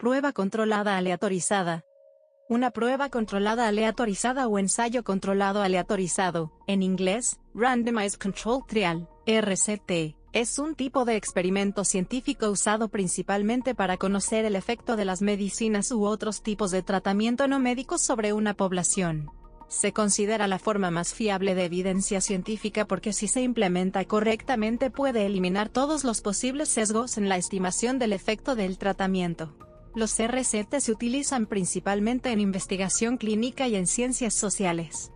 Prueba controlada aleatorizada. Una prueba controlada aleatorizada o ensayo controlado aleatorizado, en inglés, Randomized Controlled Trial, RCT, es un tipo de experimento científico usado principalmente para conocer el efecto de las medicinas u otros tipos de tratamiento no médicos sobre una población. Se considera la forma más fiable de evidencia científica porque si se implementa correctamente puede eliminar todos los posibles sesgos en la estimación del efecto del tratamiento. Los RCT se utilizan principalmente en investigación clínica y en ciencias sociales.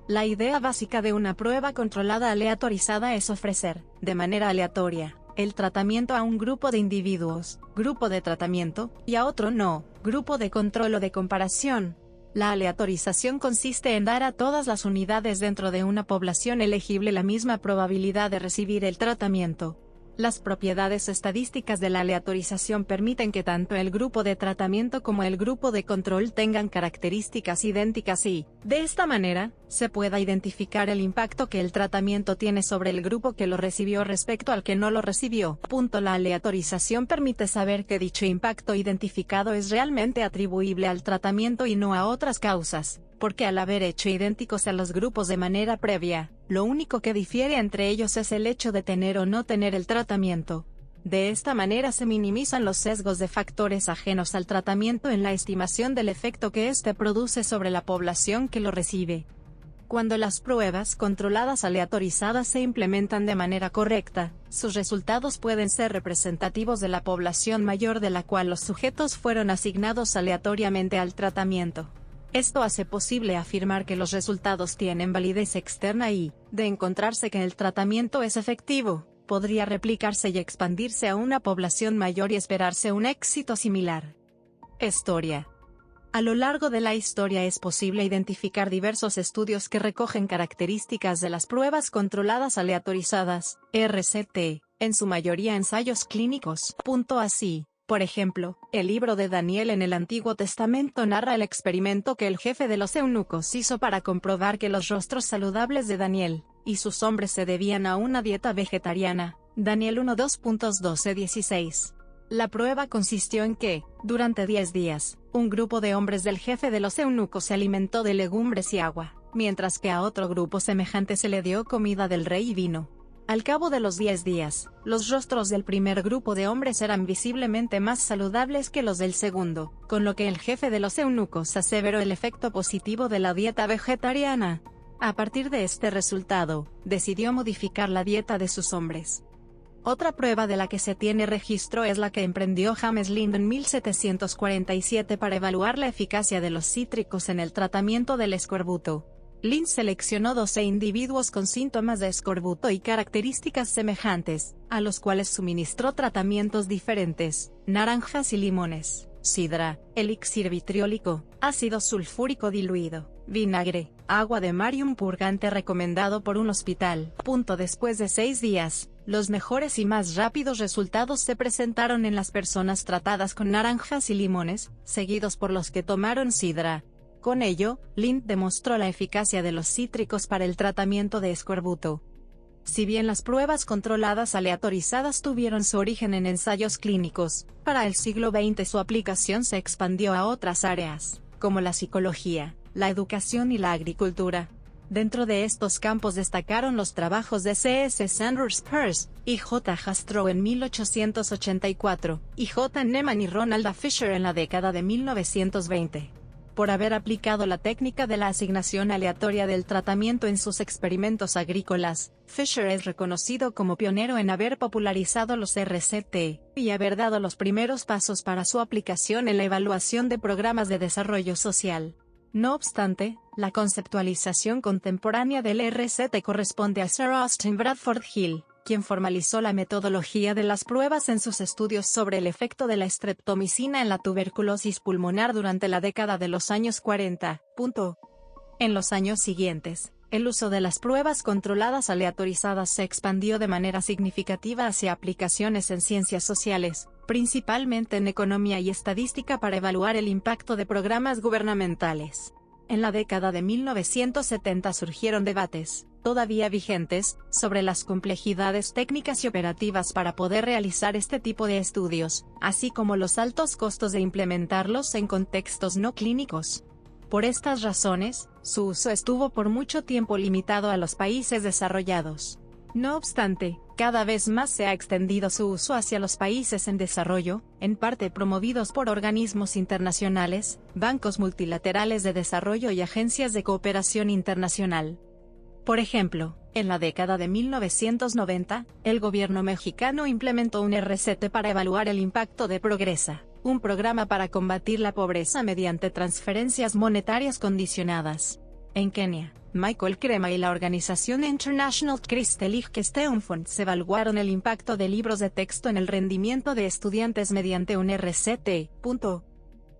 La idea básica de una prueba controlada aleatorizada es ofrecer, de manera aleatoria, el tratamiento a un grupo de individuos, grupo de tratamiento, y a otro no, grupo de control o de comparación. La aleatorización consiste en dar a todas las unidades dentro de una población elegible la misma probabilidad de recibir el tratamiento. Las propiedades estadísticas de la aleatorización permiten que tanto el grupo de tratamiento como el grupo de control tengan características idénticas y, de esta manera, se pueda identificar el impacto que el tratamiento tiene sobre el grupo que lo recibió respecto al que no lo recibió. La aleatorización permite saber que dicho impacto identificado es realmente atribuible al tratamiento y no a otras causas, porque al haber hecho idénticos a los grupos de manera previa, lo único que difiere entre ellos es el hecho de tener o no tener el tratamiento. De esta manera se minimizan los sesgos de factores ajenos al tratamiento en la estimación del efecto que éste produce sobre la población que lo recibe. Cuando las pruebas controladas aleatorizadas se implementan de manera correcta, sus resultados pueden ser representativos de la población mayor de la cual los sujetos fueron asignados aleatoriamente al tratamiento. Esto hace posible afirmar que los resultados tienen validez externa y, de encontrarse que el tratamiento es efectivo, podría replicarse y expandirse a una población mayor y esperarse un éxito similar. Historia. A lo largo de la historia es posible identificar diversos estudios que recogen características de las pruebas controladas aleatorizadas, RCT, en su mayoría ensayos clínicos. Así, por ejemplo, el libro de Daniel en el Antiguo Testamento narra el experimento que el jefe de los eunucos hizo para comprobar que los rostros saludables de Daniel y sus hombres se debían a una dieta vegetariana. Daniel 1:2.12-16. La prueba consistió en que, durante 10 días, un grupo de hombres del jefe de los eunucos se alimentó de legumbres y agua, mientras que a otro grupo semejante se le dio comida del rey y vino. Al cabo de los 10 días, los rostros del primer grupo de hombres eran visiblemente más saludables que los del segundo, con lo que el jefe de los eunucos aseveró el efecto positivo de la dieta vegetariana. A partir de este resultado, decidió modificar la dieta de sus hombres. Otra prueba de la que se tiene registro es la que emprendió James Lind en 1747 para evaluar la eficacia de los cítricos en el tratamiento del escorbuto. Lind seleccionó 12 individuos con síntomas de escorbuto y características semejantes, a los cuales suministró tratamientos diferentes: naranjas y limones, sidra, elixir vitriólico, ácido sulfúrico diluido, vinagre, agua de mar y un purgante recomendado por un hospital. Después de 6 días, los mejores y más rápidos resultados se presentaron en las personas tratadas con naranjas y limones, seguidos por los que tomaron sidra. Con ello, Lind demostró la eficacia de los cítricos para el tratamiento de escorbuto. Si bien las pruebas controladas aleatorizadas tuvieron su origen en ensayos clínicos, para el siglo XX su aplicación se expandió a otras áreas, como la psicología, la educación y la agricultura. Dentro de estos campos destacaron los trabajos de C.S. Sanders Peirce y J. Jastrow en 1884, y J. Neyman y Ronald A. Fisher en la década de 1920. Por haber aplicado la técnica de la asignación aleatoria del tratamiento en sus experimentos agrícolas, Fisher es reconocido como pionero en haber popularizado los RCT, y haber dado los primeros pasos para su aplicación en la evaluación de programas de desarrollo social. No obstante, la conceptualización contemporánea del RCT corresponde a Sir Austin Bradford Hill, quien formalizó la metodología de las pruebas en sus estudios sobre el efecto de la streptomicina en la tuberculosis pulmonar durante la década de los años 40. En los años siguientes, el uso de las pruebas controladas aleatorizadas se expandió de manera significativa hacia aplicaciones en ciencias sociales, principalmente en economía y estadística para evaluar el impacto de programas gubernamentales. En la década de 1970 surgieron debates, todavía vigentes, sobre las complejidades técnicas y operativas para poder realizar este tipo de estudios, así como los altos costos de implementarlos en contextos no clínicos. Por estas razones, su uso estuvo por mucho tiempo limitado a los países desarrollados. No obstante, cada vez más se ha extendido su uso hacia los países en desarrollo, en parte promovidos por organismos internacionales, bancos multilaterales de desarrollo y agencias de cooperación internacional. Por ejemplo, en la década de 1990, el gobierno mexicano implementó un RCT para evaluar el impacto de Progresa, un programa para combatir la pobreza mediante transferencias monetarias condicionadas. En Kenia, Michael Crema y la organización International Christelijk Steunfonds evaluaron el impacto de libros de texto en el rendimiento de estudiantes mediante un RCT.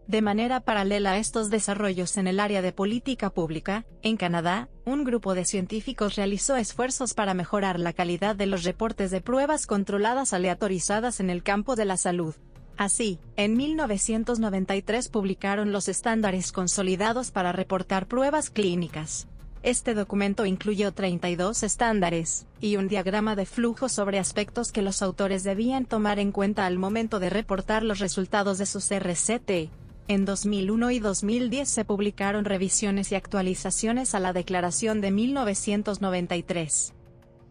De manera paralela a estos desarrollos en el área de política pública, en Canadá, un grupo de científicos realizó esfuerzos para mejorar la calidad de los reportes de pruebas controladas aleatorizadas en el campo de la salud. Así, en 1993 publicaron los estándares consolidados para reportar pruebas clínicas. Este documento incluyó 32 estándares, y un diagrama de flujo sobre aspectos que los autores debían tomar en cuenta al momento de reportar los resultados de sus RCT. En 2001 y 2010 se publicaron revisiones y actualizaciones a la Declaración de 1993.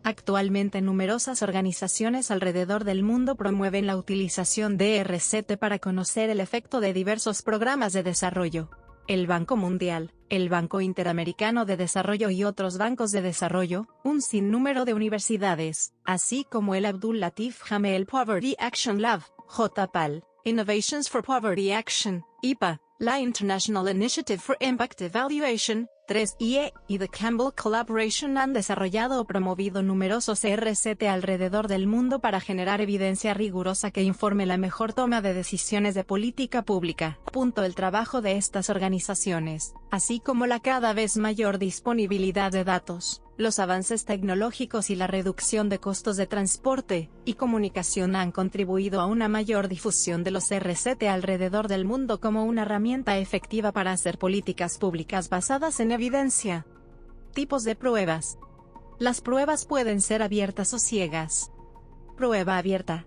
Actualmente numerosas organizaciones alrededor del mundo promueven la utilización de RCT para conocer el efecto de diversos programas de desarrollo. El Banco Mundial, el Banco Interamericano de Desarrollo y otros bancos de desarrollo, un sinnúmero de universidades, así como el Abdul Latif Jameel Poverty Action Lab, JPAL, Innovations for Poverty Action, IPA, la International Initiative for Impact Evaluation, 3IE, y The Campbell Collaboration han desarrollado o promovido numerosos RCT alrededor del mundo para generar evidencia rigurosa que informe la mejor toma de decisiones de política pública. El trabajo de estas organizaciones, así como la cada vez mayor disponibilidad de datos, los avances tecnológicos y la reducción de costos de transporte y comunicación han contribuido a una mayor difusión de los RCT alrededor del mundo como una herramienta efectiva para hacer políticas públicas basadas en evidencia. Tipos de pruebas. Las pruebas pueden ser abiertas o ciegas. Prueba abierta.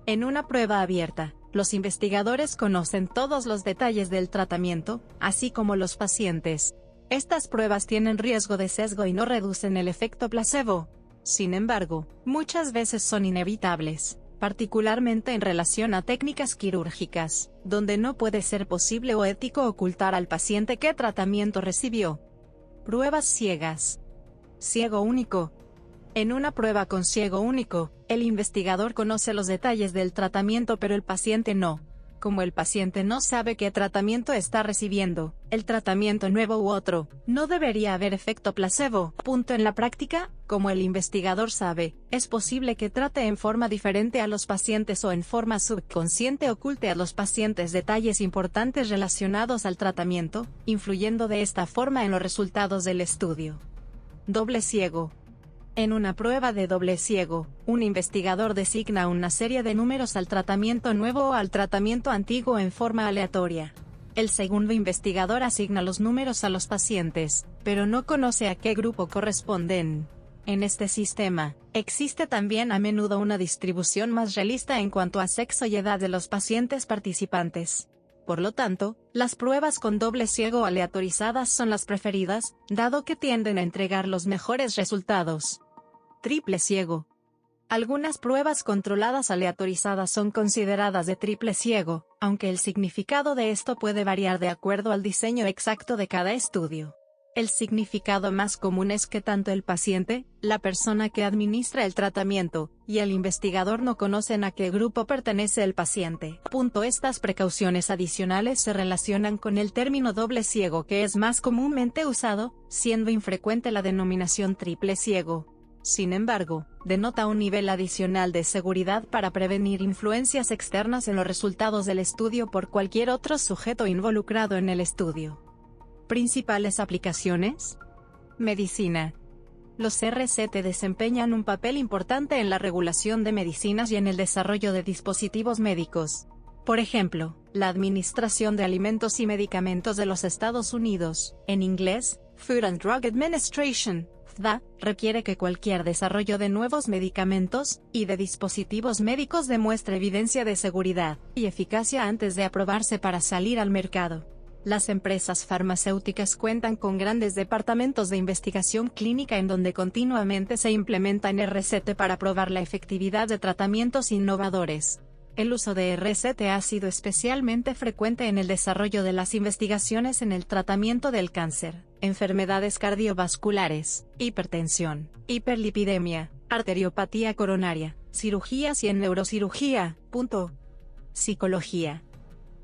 En una prueba abierta, los investigadores conocen todos los detalles del tratamiento, así como los pacientes. Estas pruebas tienen riesgo de sesgo y no reducen el efecto placebo. Sin embargo, muchas veces son inevitables, particularmente en relación a técnicas quirúrgicas, donde no puede ser posible o ético ocultar al paciente qué tratamiento recibió. Pruebas ciegas. Ciego único. En una prueba con ciego único, el investigador conoce los detalles del tratamiento pero el paciente no. Como el paciente no sabe qué tratamiento está recibiendo, el tratamiento nuevo u otro, no debería haber efecto placebo. En la práctica, como el investigador sabe, es posible que trate en forma diferente a los pacientes o en forma subconsciente oculte a los pacientes detalles importantes relacionados al tratamiento, influyendo de esta forma en los resultados del estudio. Doble ciego. En una prueba de doble ciego, un investigador designa una serie de números al tratamiento nuevo o al tratamiento antiguo en forma aleatoria. El segundo investigador asigna los números a los pacientes, pero no conoce a qué grupo corresponden. En este sistema, existe también a menudo una distribución más realista en cuanto a sexo y edad de los pacientes participantes. Por lo tanto, las pruebas con doble ciego aleatorizadas son las preferidas, dado que tienden a entregar los mejores resultados. Triple ciego. Algunas pruebas controladas aleatorizadas son consideradas de triple ciego, aunque el significado de esto puede variar de acuerdo al diseño exacto de cada estudio. El significado más común es que tanto el paciente, la persona que administra el tratamiento, y el investigador no conocen a qué grupo pertenece el paciente. Estas precauciones adicionales se relacionan con el término doble ciego que es más comúnmente usado, siendo infrecuente la denominación triple ciego. Sin embargo, denota un nivel adicional de seguridad para prevenir influencias externas en los resultados del estudio por cualquier otro sujeto involucrado en el estudio. Principales aplicaciones. Medicina. Los RCT desempeñan un papel importante en la regulación de medicinas y en el desarrollo de dispositivos médicos. Por ejemplo, la Administración de Alimentos y Medicamentos de los Estados Unidos, en inglés, Food and Drug Administration, FDA requiere que cualquier desarrollo de nuevos medicamentos y de dispositivos médicos demuestre evidencia de seguridad y eficacia antes de aprobarse para salir al mercado. Las empresas farmacéuticas cuentan con grandes departamentos de investigación clínica en donde continuamente se implementan RCT para probar la efectividad de tratamientos innovadores. El uso de RCT ha sido especialmente frecuente en el desarrollo de las investigaciones en el tratamiento del cáncer, enfermedades cardiovasculares, hipertensión, hiperlipidemia, arteriopatía coronaria, cirugías y en neurocirugía. Psicología.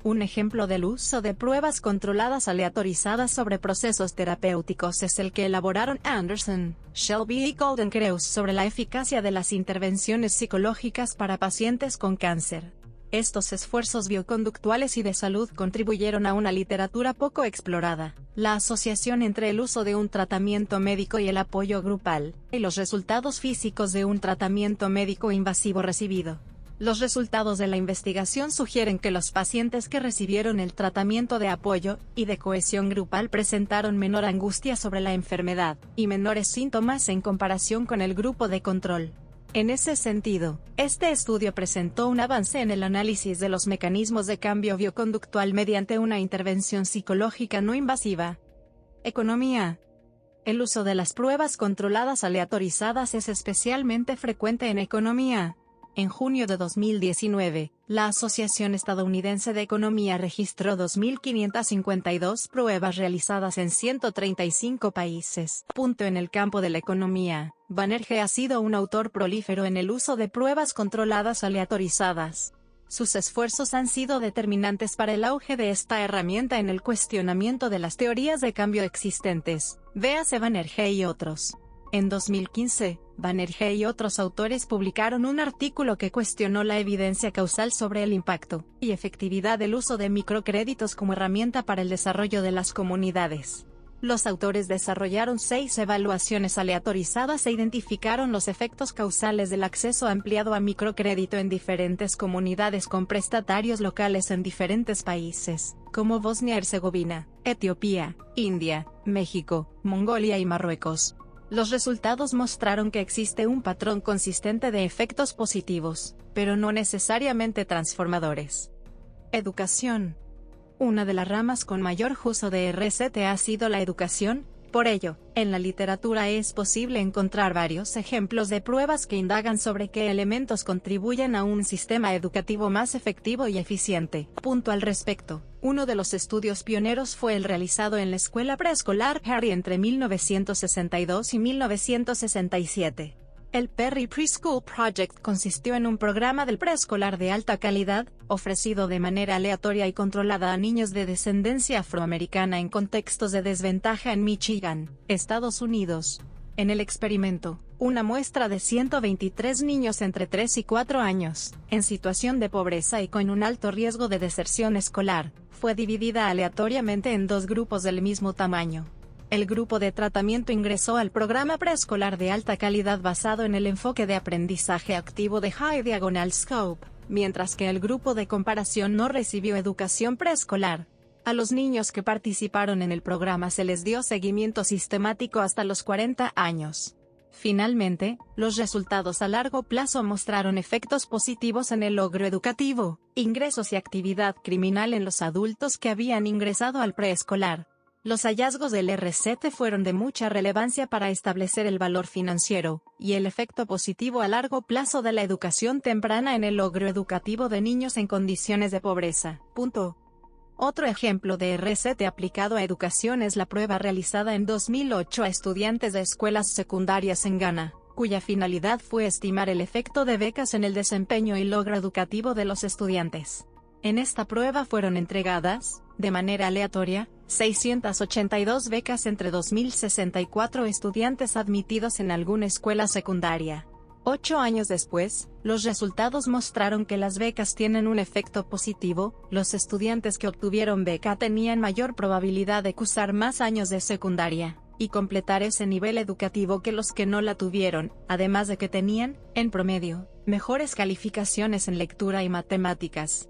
Un ejemplo del uso de pruebas controladas aleatorizadas sobre procesos terapéuticos es el que elaboraron Anderson, Shelby y Goldenkreuz sobre la eficacia de las intervenciones psicológicas para pacientes con cáncer. Estos esfuerzos bioconductuales y de salud contribuyeron a una literatura poco explorada, la asociación entre el uso de un tratamiento médico y el apoyo grupal, y los resultados físicos de un tratamiento médico invasivo recibido. Los resultados de la investigación sugieren que los pacientes que recibieron el tratamiento de apoyo y de cohesión grupal presentaron menor angustia sobre la enfermedad y menores síntomas en comparación con el grupo de control. En ese sentido, este estudio presentó un avance en el análisis de los mecanismos de cambio bioconductual mediante una intervención psicológica no invasiva. Economía. El uso de las pruebas controladas aleatorizadas es especialmente frecuente en economía. En junio de 2019, la Asociación Estadounidense de Economía registró 2.552 pruebas realizadas en 135 países. En el campo de la economía, Banerjee ha sido un autor prolífero en el uso de pruebas controladas aleatorizadas. Sus esfuerzos han sido determinantes para el auge de esta herramienta en el cuestionamiento de las teorías de cambio existentes. Véase Banerjee y otros. En 2015, Banerjee y otros autores publicaron un artículo que cuestionó la evidencia causal sobre el impacto y efectividad del uso de microcréditos como herramienta para el desarrollo de las comunidades. Los autores desarrollaron 6 evaluaciones aleatorizadas e identificaron los efectos causales del acceso ampliado a microcrédito en diferentes comunidades con prestatarios locales en diferentes países, como Bosnia-Herzegovina, Etiopía, India, México, Mongolia y Marruecos. Los resultados mostraron que existe un patrón consistente de efectos positivos, pero no necesariamente transformadores. Educación. Una de las ramas con mayor uso de RCT ha sido la educación. Por ello, en la literatura es posible encontrar varios ejemplos de pruebas que indagan sobre qué elementos contribuyen a un sistema educativo más efectivo y eficiente. Al respecto, uno de los estudios pioneros fue el realizado en la escuela preescolar Perry entre 1962 y 1967. El Perry Preschool Project consistió en un programa del preescolar de alta calidad, ofrecido de manera aleatoria y controlada a niños de descendencia afroamericana en contextos de desventaja en Michigan, Estados Unidos. En el experimento, una muestra de 123 niños entre 3 y 4 años, en situación de pobreza y con un alto riesgo de deserción escolar, fue dividida aleatoriamente en 2 grupos del mismo tamaño. El grupo de tratamiento ingresó al programa preescolar de alta calidad basado en el enfoque de aprendizaje activo de High Diagonal Scope, mientras que el grupo de comparación no recibió educación preescolar. A los niños que participaron en el programa se les dio seguimiento sistemático hasta los 40 años. Finalmente, los resultados a largo plazo mostraron efectos positivos en el logro educativo, ingresos y actividad criminal en los adultos que habían ingresado al preescolar. Los hallazgos del RCT fueron de mucha relevancia para establecer el valor financiero y el efecto positivo a largo plazo de la educación temprana en el logro educativo de niños en condiciones de pobreza. Otro ejemplo de RCT aplicado a educación es la prueba realizada en 2008 a estudiantes de escuelas secundarias en Ghana, cuya finalidad fue estimar el efecto de becas en el desempeño y logro educativo de los estudiantes. En esta prueba fueron entregadas, de manera aleatoria, 682 becas entre 2.064 estudiantes admitidos en alguna escuela secundaria. 8 años después, los resultados mostraron que las becas tienen un efecto positivo. Los estudiantes que obtuvieron beca tenían mayor probabilidad de cursar más años de secundaria y completar ese nivel educativo que los que no la tuvieron, además de que tenían, en promedio, mejores calificaciones en lectura y matemáticas.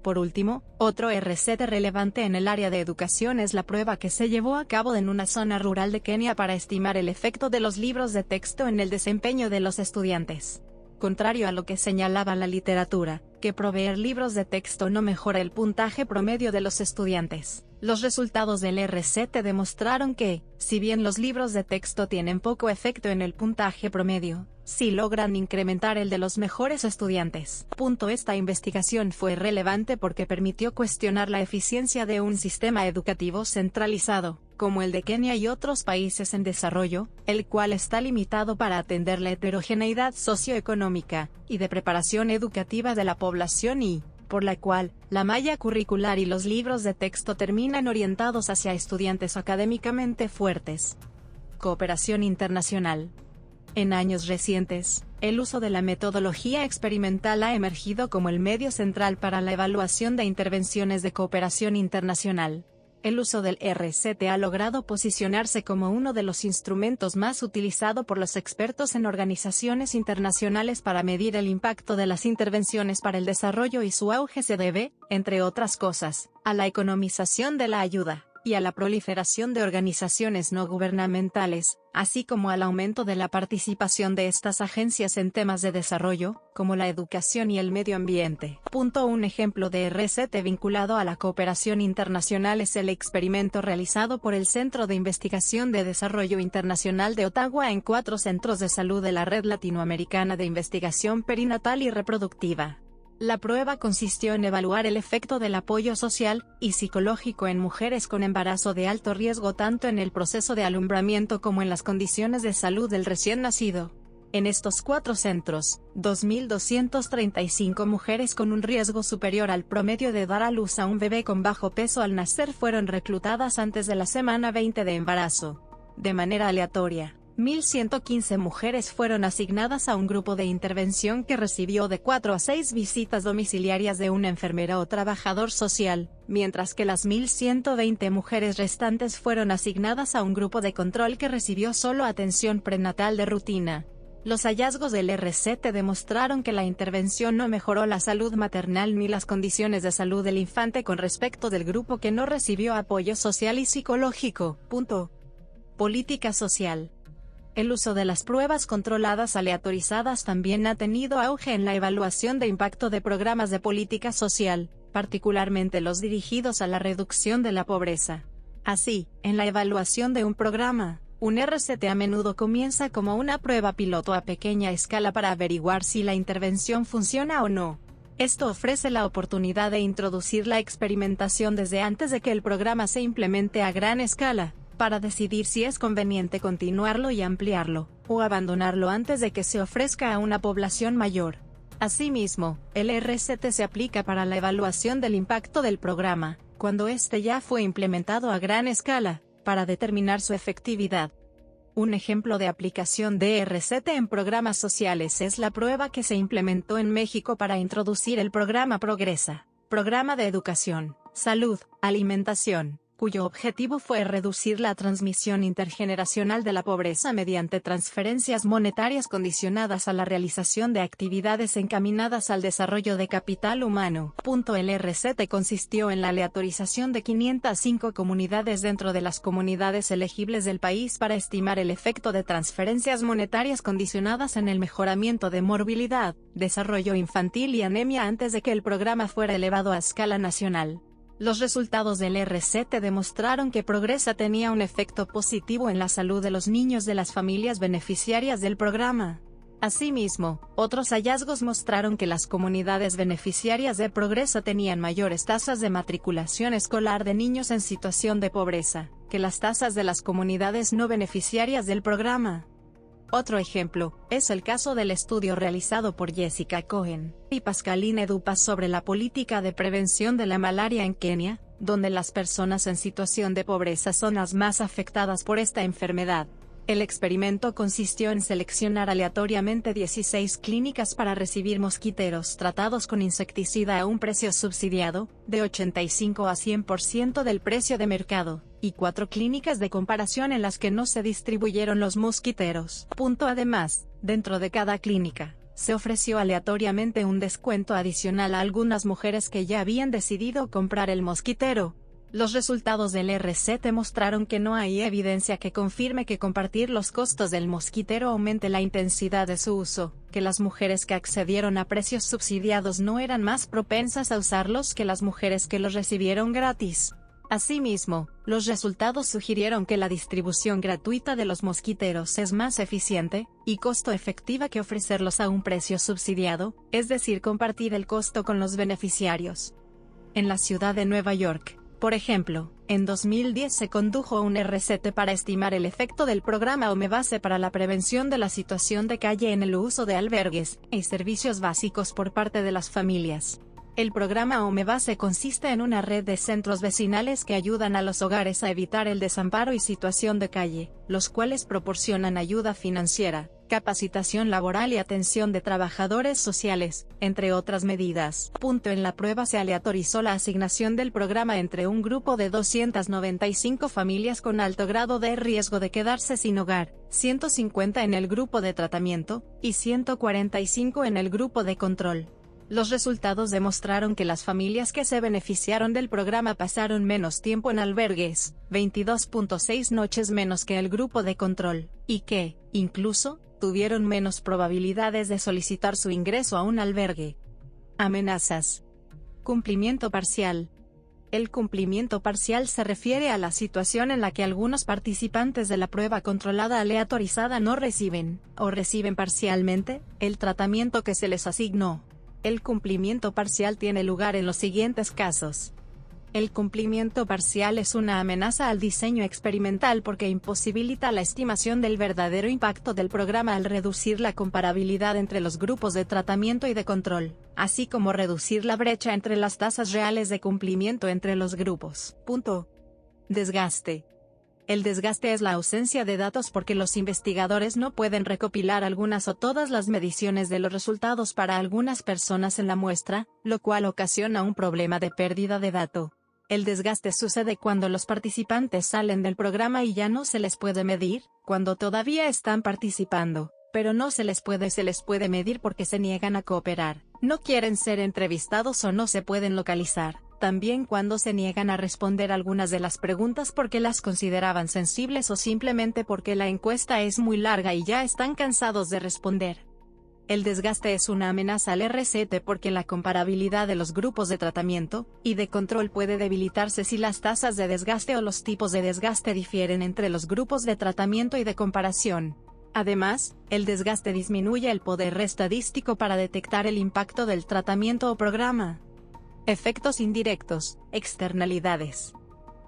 Por último, otro RCT relevante en el área de educación es la prueba que se llevó a cabo en una zona rural de Kenia para estimar el efecto de los libros de texto en el desempeño de los estudiantes. Contrario a lo que señalaba la literatura, que proveer libros de texto no mejora el puntaje promedio de los estudiantes, los resultados del RCT demostraron que, si bien los libros de texto tienen poco efecto en el puntaje promedio, sí logran incrementar el de los mejores estudiantes. Esta investigación fue relevante porque permitió cuestionar la eficiencia de un sistema educativo centralizado, como el de Kenia y otros países en desarrollo, el cual está limitado para atender la heterogeneidad socioeconómica y de preparación educativa de la población y, por la cual, la malla curricular y los libros de texto terminan orientados hacia estudiantes académicamente fuertes. Cooperación internacional. En años recientes, el uso de la metodología experimental ha emergido como el medio central para la evaluación de intervenciones de cooperación internacional. El uso del RCT ha logrado posicionarse como uno de los instrumentos más utilizados por los expertos en organizaciones internacionales para medir el impacto de las intervenciones para el desarrollo, y su auge se debe, entre otras cosas, a la economización de la ayuda y a la proliferación de organizaciones no gubernamentales, así como al aumento de la participación de estas agencias en temas de desarrollo, como la educación y el medio ambiente. Un ejemplo de RCT vinculado a la cooperación internacional es el experimento realizado por el Centro de Investigación de Desarrollo Internacional de Ottawa en 4 centros de salud de la Red Latinoamericana de Investigación Perinatal y Reproductiva. La prueba consistió en evaluar el efecto del apoyo social y psicológico en mujeres con embarazo de alto riesgo tanto en el proceso de alumbramiento como en las condiciones de salud del recién nacido. En estos 4 centros, 2.235 mujeres con un riesgo superior al promedio de dar a luz a un bebé con bajo peso al nacer fueron reclutadas antes de la semana 20 de embarazo. De manera aleatoria, 1.115 mujeres fueron asignadas a un grupo de intervención que recibió de 4 a 6 visitas domiciliarias de una enfermera o trabajador social, mientras que las 1.120 mujeres restantes fueron asignadas a un grupo de control que recibió solo atención prenatal de rutina. Los hallazgos del RCT demostraron que la intervención no mejoró la salud maternal ni las condiciones de salud del infante con respecto del grupo que no recibió apoyo social y psicológico. Política social. El uso de las pruebas controladas aleatorizadas también ha tenido auge en la evaluación de impacto de programas de política social, particularmente los dirigidos a la reducción de la pobreza. Así, en la evaluación de un programa, un RCT a menudo comienza como una prueba piloto a pequeña escala para averiguar si la intervención funciona o no. Esto ofrece la oportunidad de introducir la experimentación desde antes de que el programa se implemente a gran escala, para decidir si es conveniente continuarlo y ampliarlo, o abandonarlo antes de que se ofrezca a una población mayor. Asimismo, el RCT se aplica para la evaluación del impacto del programa, cuando éste ya fue implementado a gran escala, para determinar su efectividad. Un ejemplo de aplicación de RCT en programas sociales es la prueba que se implementó en México para introducir el programa Progresa, programa de educación, salud, alimentación, cuyo objetivo fue reducir la transmisión intergeneracional de la pobreza mediante transferencias monetarias condicionadas a la realización de actividades encaminadas al desarrollo de capital humano. El RCT consistió en la aleatorización de 505 comunidades dentro de las comunidades elegibles del país para estimar el efecto de transferencias monetarias condicionadas en el mejoramiento de morbilidad, desarrollo infantil y anemia antes de que el programa fuera elevado a escala nacional. Los resultados del RCT demostraron que Progresa tenía un efecto positivo en la salud de los niños de las familias beneficiarias del programa. Asimismo, otros hallazgos mostraron que las comunidades beneficiarias de Progresa tenían mayores tasas de matriculación escolar de niños en situación de pobreza, que las tasas de las comunidades no beneficiarias del programa. Otro ejemplo, es el caso del estudio realizado por Jessica Cohen y Pascaline Dupas sobre la política de prevención de la malaria en Kenia, donde las personas en situación de pobreza son las más afectadas por esta enfermedad. El experimento consistió en seleccionar aleatoriamente 16 clínicas para recibir mosquiteros tratados con insecticida a un precio subsidiado, de 85 a 100% del precio de mercado, y 4 clínicas de comparación en las que no se distribuyeron los mosquiteros. Además, dentro de cada clínica, se ofreció aleatoriamente un descuento adicional a algunas mujeres que ya habían decidido comprar el mosquitero. Los resultados del RCT mostraron que no hay evidencia que confirme que compartir los costos del mosquitero aumente la intensidad de su uso, que las mujeres que accedieron a precios subsidiados no eran más propensas a usarlos que las mujeres que los recibieron gratis. Asimismo, los resultados sugirieron que la distribución gratuita de los mosquiteros es más eficiente y costo efectiva que ofrecerlos a un precio subsidiado, es decir, compartir el costo con los beneficiarios. En la ciudad de Nueva York, por ejemplo, en 2010 se condujo un RCT para estimar el efecto del programa OMEBase para la prevención de la situación de calle en el uso de albergues y servicios básicos por parte de las familias. El programa OMEBase consiste en una red de centros vecinales que ayudan a los hogares a evitar el desamparo y situación de calle, los cuales proporcionan ayuda financiera, capacitación laboral y atención de trabajadores sociales, entre otras medidas. En la prueba se aleatorizó la asignación del programa entre un grupo de 295 familias con alto grado de riesgo de quedarse sin hogar, 150 en el grupo de tratamiento, y 145 en el grupo de control. Los resultados demostraron que las familias que se beneficiaron del programa pasaron menos tiempo en albergues, 22.6 noches menos que el grupo de control, y que, incluso, tuvieron menos probabilidades de solicitar su ingreso a un albergue. Amenazas. Cumplimiento parcial. El cumplimiento parcial se refiere a la situación en la que algunos participantes de la prueba controlada aleatorizada no reciben, o reciben parcialmente, el tratamiento que se les asignó. El cumplimiento parcial tiene lugar en los siguientes casos. El cumplimiento parcial es una amenaza al diseño experimental porque imposibilita la estimación del verdadero impacto del programa al reducir la comparabilidad entre los grupos de tratamiento y de control, así como reducir la brecha entre las tasas reales de cumplimiento entre los grupos. Desgaste. El desgaste es la ausencia de datos porque los investigadores no pueden recopilar algunas o todas las mediciones de los resultados para algunas personas en la muestra, lo cual ocasiona un problema de pérdida de datos. El desgaste sucede cuando los participantes salen del programa y ya no se les puede medir, cuando todavía están participando, pero no se les puede medir porque se niegan a cooperar, no quieren ser entrevistados o no se pueden localizar. También cuando se niegan a responder algunas de las preguntas porque las consideraban sensibles o simplemente porque la encuesta es muy larga y ya están cansados de responder. El desgaste es una amenaza al RCT porque la comparabilidad de los grupos de tratamiento y de control puede debilitarse si las tasas de desgaste o los tipos de desgaste difieren entre los grupos de tratamiento y de comparación. Además, el desgaste disminuye el poder estadístico para detectar el impacto del tratamiento o programa. Efectos indirectos, externalidades.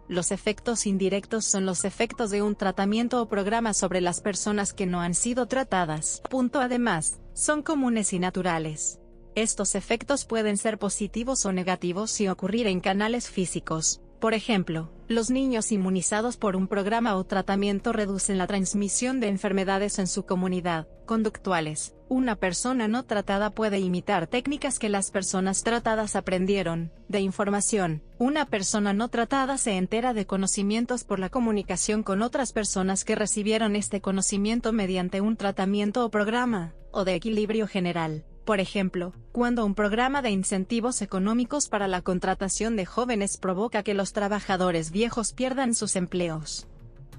Los efectos indirectos son los efectos de un tratamiento o programa sobre las personas que no han sido tratadas. Además, son comunes y naturales. Estos efectos pueden ser positivos o negativos y ocurrir en canales físicos. Por ejemplo, los niños inmunizados por un programa o tratamiento reducen la transmisión de enfermedades en su comunidad. Conductuales. Una persona no tratada puede imitar técnicas que las personas tratadas aprendieron. De información. Una persona no tratada se entera de conocimientos por la comunicación con otras personas que recibieron este conocimiento mediante un tratamiento o programa. O de equilibrio general. Por ejemplo, cuando un programa de incentivos económicos para la contratación de jóvenes provoca que los trabajadores viejos pierdan sus empleos.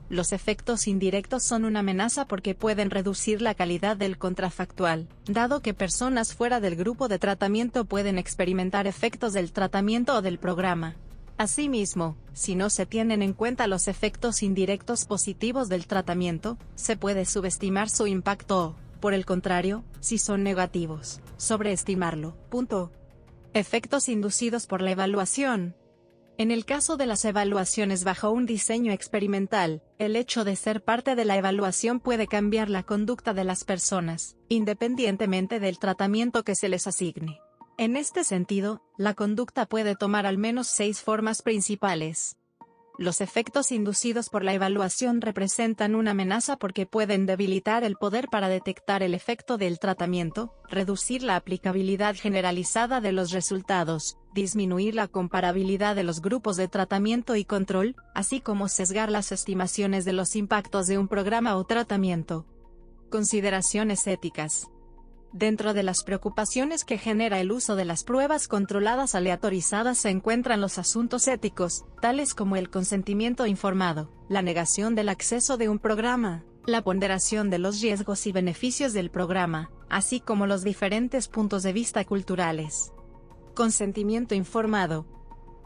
Los efectos indirectos son una amenaza porque pueden reducir la calidad del contrafactual, dado que personas fuera del grupo de tratamiento pueden experimentar efectos del tratamiento o del programa. Asimismo, si no se tienen en cuenta los efectos indirectos positivos del tratamiento, se puede subestimar su impacto o, por el contrario, si son negativos, sobreestimarlo. Efectos inducidos por la evaluación. En el caso de las evaluaciones bajo un diseño experimental, el hecho de ser parte de la evaluación puede cambiar la conducta de las personas, independientemente del tratamiento que se les asigne. En este sentido, la conducta puede tomar al menos 6 formas principales. Los efectos inducidos por la evaluación representan una amenaza porque pueden debilitar el poder para detectar el efecto del tratamiento, reducir la aplicabilidad generalizada de los resultados, disminuir la comparabilidad de los grupos de tratamiento y control, así como sesgar las estimaciones de los impactos de un programa o tratamiento. Consideraciones éticas. Dentro de las preocupaciones que genera el uso de las pruebas controladas aleatorizadas se encuentran los asuntos éticos, tales como el consentimiento informado, la negación del acceso de un programa, la ponderación de los riesgos y beneficios del programa, así como los diferentes puntos de vista culturales. Consentimiento informado.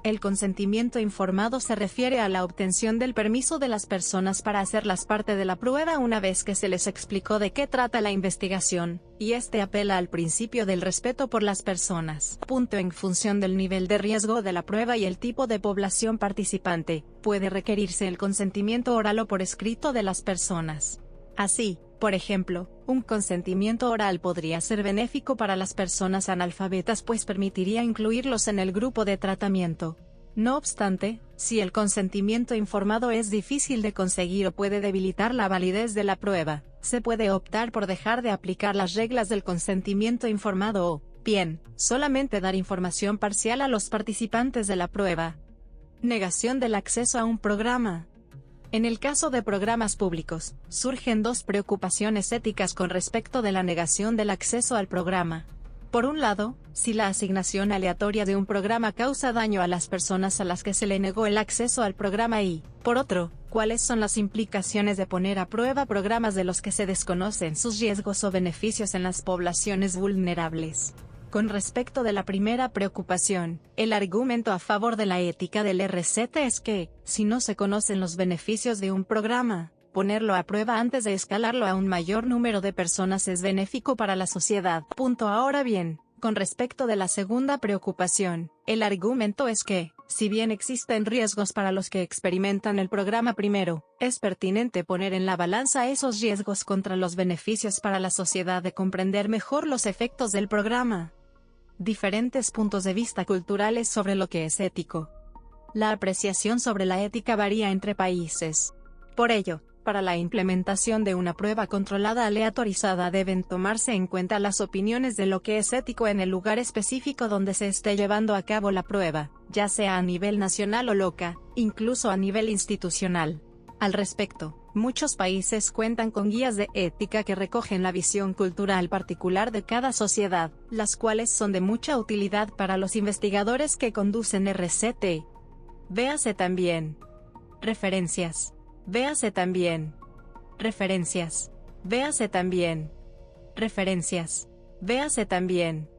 El consentimiento informado se refiere a la obtención del permiso de las personas para hacerlas parte de la prueba una vez que se les explicó de qué trata la investigación, y este apela al principio del respeto por las personas. En función del nivel de riesgo de la prueba y el tipo de población participante, puede requerirse el consentimiento oral o por escrito de las personas. Así, por ejemplo, un consentimiento oral podría ser benéfico para las personas analfabetas pues permitiría incluirlos en el grupo de tratamiento. No obstante, si el consentimiento informado es difícil de conseguir o puede debilitar la validez de la prueba, se puede optar por dejar de aplicar las reglas del consentimiento informado o, bien, solamente dar información parcial a los participantes de la prueba. Negación del acceso a un programa. En el caso de programas públicos, surgen dos preocupaciones éticas con respecto de la negación del acceso al programa. Por un lado, si la asignación aleatoria de un programa causa daño a las personas a las que se le negó el acceso al programa y, por otro, cuáles son las implicaciones de poner a prueba programas de los que se desconocen sus riesgos o beneficios en las poblaciones vulnerables. Con respecto de la primera preocupación, el argumento a favor de la ética del RCT es que, si no se conocen los beneficios de un programa, ponerlo a prueba antes de escalarlo a un mayor número de personas es benéfico para la sociedad. Ahora bien, con respecto de la segunda preocupación, el argumento es que, si bien existen riesgos para los que experimentan el programa primero, es pertinente poner en la balanza esos riesgos contra los beneficios para la sociedad de comprender mejor los efectos del programa. Diferentes puntos de vista culturales sobre lo que es ético. La apreciación sobre la ética varía entre países. Por ello, para la implementación de una prueba controlada aleatorizada deben tomarse en cuenta las opiniones de lo que es ético en el lugar específico donde se esté llevando a cabo la prueba, ya sea a nivel nacional o local, incluso a nivel institucional. Al respecto, muchos países cuentan con guías de ética que recogen la visión cultural particular de cada sociedad, las cuales son de mucha utilidad para los investigadores que conducen RCT. Véase también. Referencias. Véase también. Referencias. Véase también. Referencias. Véase también.